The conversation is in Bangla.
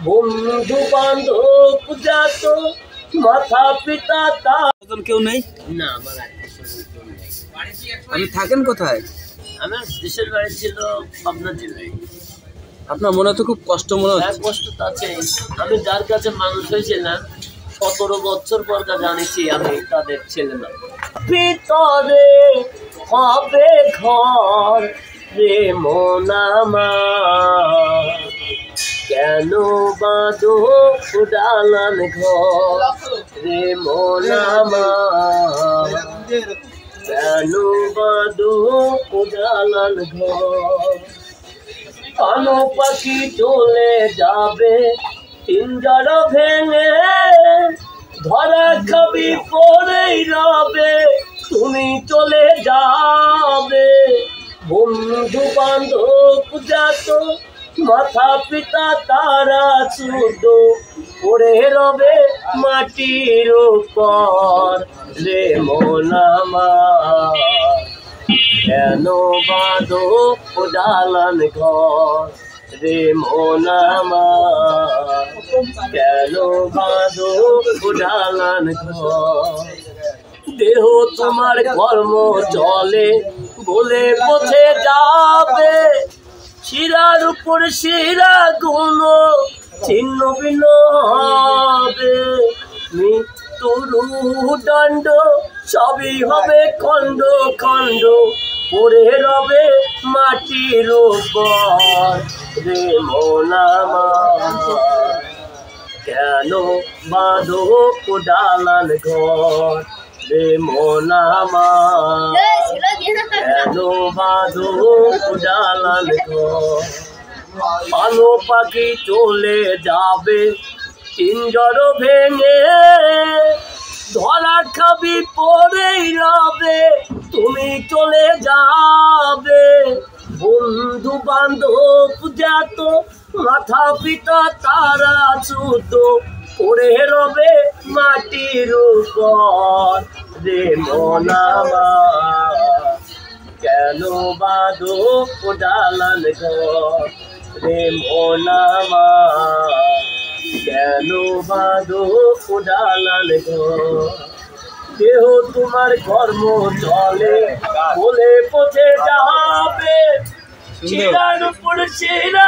বন্ধু বান্ধব যাত মাথা পিতা তার কেউ নেই না। আমার আত্মীয় নেই। আপনি থাকেন কোথায়? আমার দেশের বাড়ি ছিল পাবনা জেলায়। আপনার মনে তো খুব কষ্ট মনে হচ্ছে। কষ্ট তো আছে। আমি যার কাছে মানুষ হয়েছিলাম 17 বছর পর জানিছি আমি তাদের ছেলে না। ভিতরে হবে ঘর রে মনামা, কেন বাঁধো উড়ালান ঘর রে মনামা, কেন বাঁধো উড়ালান ঘর। কালো পাখি চলে যাবে পিঞ্জর ভেঙে, ধরা খাবি পরেই রবে তুমি চলে যাবে। বন্ধু বান্ধব যাত মাথা পিতা তারা শুধু পড়ে রবে মাটির উপর রে মনামা, কেন বাঁধো উড়ালান ঘর রে মনামা, কেন বাঁধো উড়ালান ঘর। দেহ তোমার কর্ম চলে বলে পথে যাবে, শিরার উপর শিরা গুণ ছিন্ন ভিন্ন হবে। মৃত্যুর দণ্ড সবই হবে খণ্ড খণ্ড, পড়ে রবে মাটির উপর রে মনামা, কেন বাঁধো উড়ালান ঘর রে মনামা, কেন বাঁধো উড়ালান ঘর। কালো পাখি চলে যাবে পিঞ্জর ভেঙে, ধরা খাবি পরেই রবে তুমি চলে যাবে। বন্ধু বান্ধব যাত মাথা পিতা তারা শুধু পড়ে রবে মাটির উপর রে মনামা, কেন বাঁধো উড়ালান ঘর রে মনামা, কেন বাঁধো উড়ালান ঘর। দেহ তোমার কর্ম চলে বলে পথে যাবে, শিরার উপর শিরা